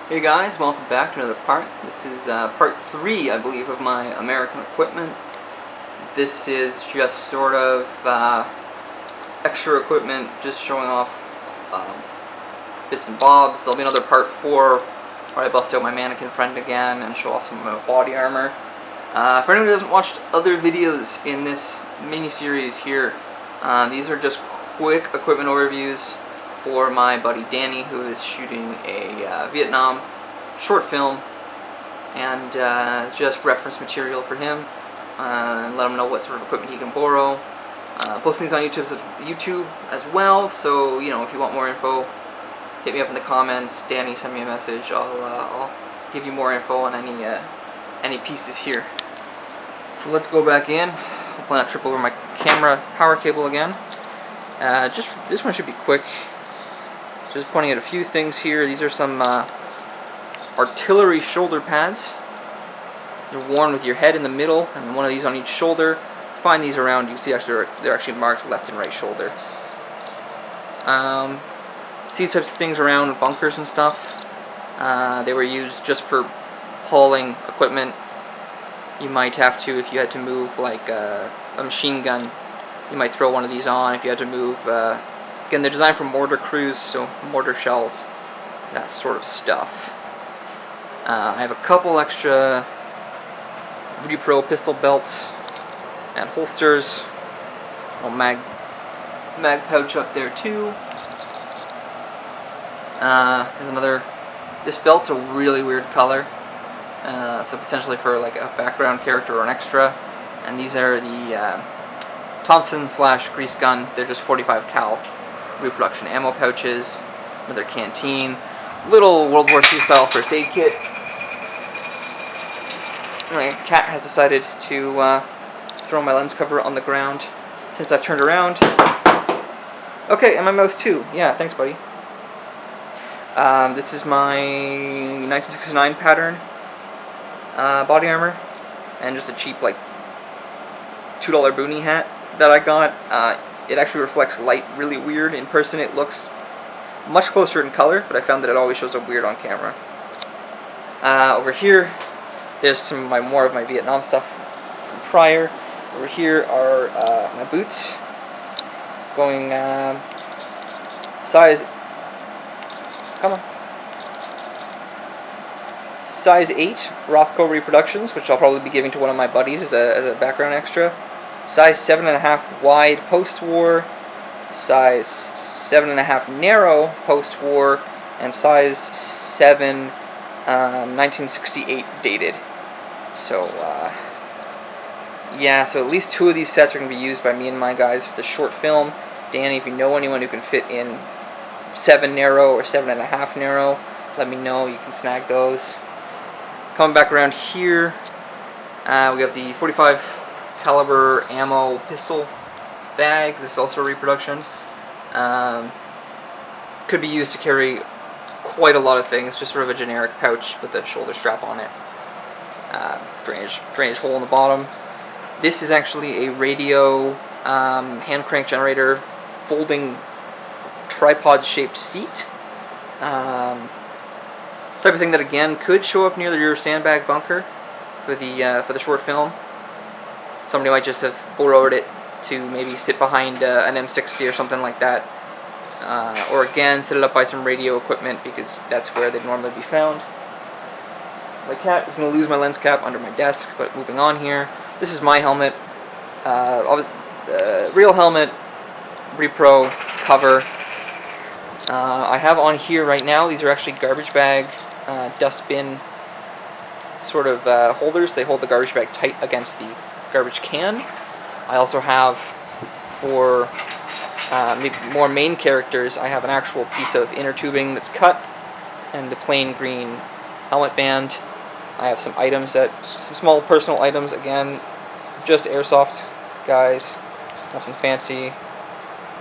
Hey guys, welcome back to another part. This is part 3, I believe, of my American equipment. This is just sort of extra equipment, just showing off bits and bobs. There'll be another part 4 where I bust out my mannequin friend again and show off some of my body armor. For anyone who hasn't watched other videos in this mini-series here, these are just quick equipment overviews for my buddy Danny, who is shooting a Vietnam short film, and just reference material for him, and let him know what sort of equipment he can borrow. Post things on YouTube as well, so you know, if you want more info, hit me up in the comments. Danny, send me a message. I'll give you more info on any pieces here. So let's go back in. Hopefully not trip over my camera power cable again. Just this one should be quick. Just pointing at a few things here. These are some artillery shoulder pads. They're worn with your head in the middle, and one of these on each shoulder. Find these around. You see, actually, they're actually marked left and right shoulder. See these types of things around bunkers and stuff. They were used just for hauling equipment. You might have to, if you had to move like a machine gun, you might throw one of these on. If you had to move, again, they're designed for mortar crews, so mortar shells, that sort of stuff. I have a couple extra Repro pistol belts and holsters. A mag pouch up there too. There's another. This belt's a really weird color, so potentially for like a background character or an extra. And these are the Thompson / grease gun. They're just 45 cal reproduction ammo pouches. Another canteen. Little World War II style first aid kit. My cat has decided to throw my lens cover on the ground since I've turned around. Okay, and my mouse too. Yeah, thanks, buddy. This is my 1969 pattern body armor, and just a cheap like $2 boonie hat that I got. It actually reflects light really weird. In person it looks much closer in color, but I found that it always shows up weird on camera. Over here, there's some of more of my Vietnam stuff from prior. Over here are my boots, going size 8 Rothko reproductions, which I'll probably be giving to one of my buddies as a background extra. Size 7.5 wide post-war, size 7.5 narrow post-war, and size 7 1968 dated. So yeah, so at least 2 of these sets are going to be used by me and my guys for the short film. Danny, if you know anyone who can fit in 7 narrow or 7.5 narrow, let me know. You can snag those. Coming back around here, we have the 45 caliber ammo pistol bag. This is also a reproduction. Could be used to carry quite a lot of things. Just sort of a generic pouch with a shoulder strap on it. Drainage hole in the bottom. This is actually a radio hand crank generator folding tripod shaped seat. Type of thing that again could show up near your sandbag bunker for the short film. Somebody might just have borrowed it to maybe sit behind an M60 or something like that, or again set it up by some radio equipment because that's where they'd normally be found. My cat is going to lose my lens cap under my desk, but moving on here. This is my helmet. Real helmet, Repro cover. I have on here right now, these are actually garbage bag, dustbin sort of holders. They hold the garbage bag tight against the garbage can. I also have, for maybe more main characters, I have an actual piece of inner tubing that's cut, and the plain green helmet band. I have some items some small personal items, again, just Airsoft, guys, nothing fancy.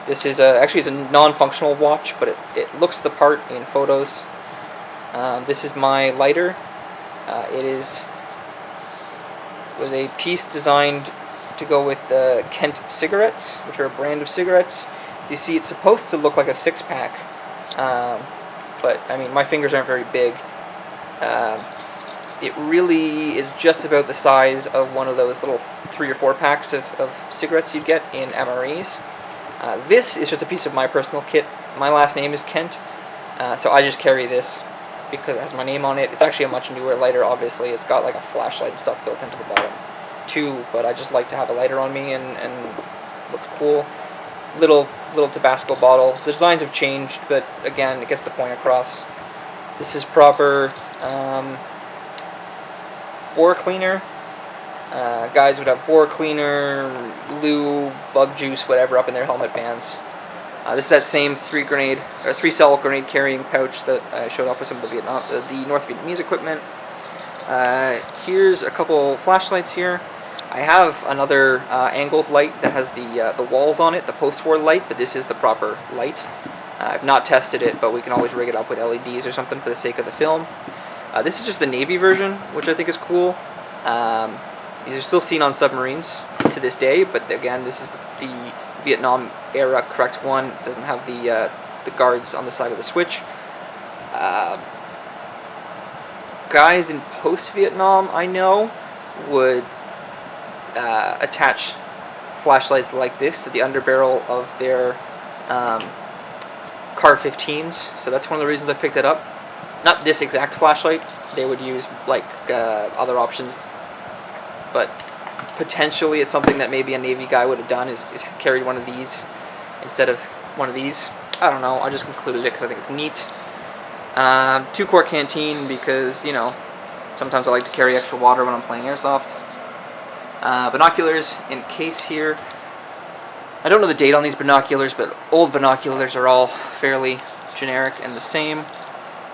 This is actually it's a non-functional watch, but it looks the part in photos. This is my lighter. It was a piece designed to go with the Kent cigarettes, which are a brand of cigarettes. You see, it's supposed to look like a 6-pack, but I mean, my fingers aren't very big, It really is just about the size of one of those little 3 or 4 packs of cigarettes you'd get in MREs. This is just a piece of my personal kit. My last name is Kent, so I just carry this because it has my name on it. It's actually a much newer lighter, obviously. It's got like a flashlight and stuff built into the bottom too, but I just like to have a lighter on me, and looks cool. Little Tabasco bottle. The designs have changed, but again, it gets the point across. This is proper bore cleaner. Guys would have bore cleaner, lube, bug juice, whatever up in their helmet bands. This is that same 3-cell grenade carrying pouch that I showed off with some of the North Vietnamese equipment. Here's a couple flashlights here. I have another angled light that has the walls on it, the post-war light, but this is the proper light. I've not tested it, but we can always rig it up with LEDs or something for the sake of the film. This is just the Navy version, which I think is cool. These are still seen on submarines to this day, but again, this is the Vietnam era correct one. It doesn't have the guards on the side of the switch. Guys in post-Vietnam, I know, would attach flashlights like this to the underbarrel of their Car-15s, so that's one of the reasons I picked it up. Not this exact flashlight. They would use like other options, but potentially it's something that maybe a Navy guy would have done, is carried one of these instead of one of these. I don't know, I just concluded it because I think it's neat. 2-quart canteen because, you know, sometimes I like to carry extra water when I'm playing Airsoft. Binoculars in case here. I don't know the date on these binoculars, but old binoculars are all fairly generic and the same.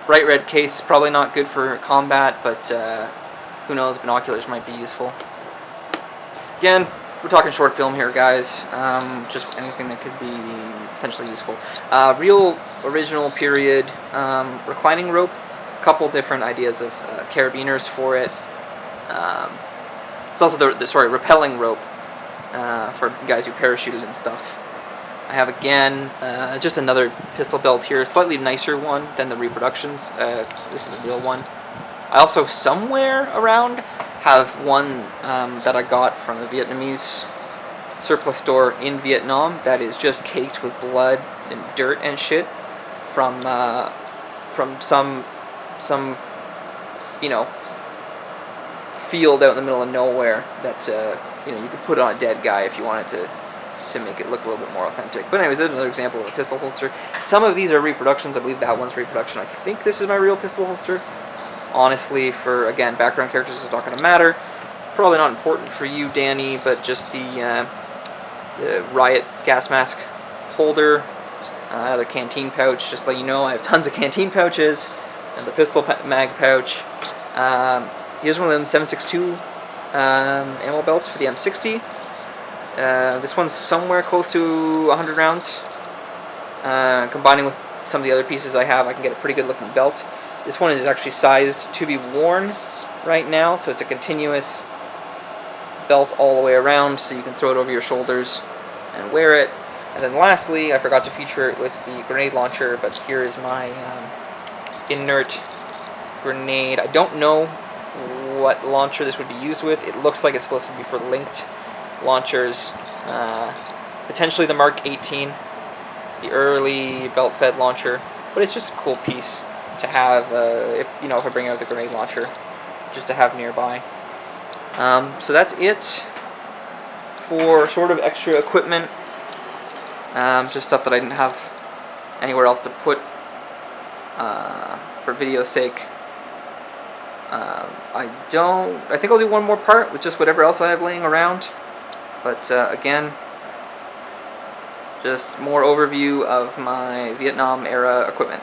Bright red case, probably not good for combat, but who knows, binoculars might be useful. Again, we're talking short film here, guys. Just anything that could be potentially useful. Real original period reclining rope. A couple different ideas of carabiners for it. It's also the rappelling rope for guys who parachuted and stuff. I have again just another pistol belt here, a slightly nicer one than the reproductions. This is a real one. I also somewhere around have one that I got from a Vietnamese surplus store in Vietnam that is just caked with blood and dirt and shit from some you know, field out in the middle of nowhere that you know, you could put on a dead guy if you wanted to make it look a little bit more authentic. But anyways, that's another example of a pistol holster. Some of these are reproductions. I believe that one's reproduction. I think this is my real pistol holster. Honestly, for, again, background characters is not going to matter. Probably not important for you, Danny, but just the riot gas mask holder, the canteen pouch. Just to let you know, I have tons of canteen pouches, and the pistol mag pouch. Here's one of them 7.62 ammo belts for the M60. This one's somewhere close to 100 rounds. Combining with some of the other pieces I have, I can get a pretty good looking belt. This one is actually sized to be worn right now, so it's a continuous belt all the way around, so you can throw it over your shoulders and wear it. And then lastly, I forgot to feature it with the grenade launcher, but here is my inert grenade. I don't know what launcher this would be used with. It looks like it's supposed to be for linked launchers, potentially the Mark 18, the early belt-fed launcher, but it's just a cool piece to have if I bring out the grenade launcher, just to have nearby. So that's it for sort of extra equipment, just stuff that I didn't have anywhere else to put for video's sake. I think I'll do one more part with just whatever else I have laying around. But again, just more overview of my Vietnam era equipment.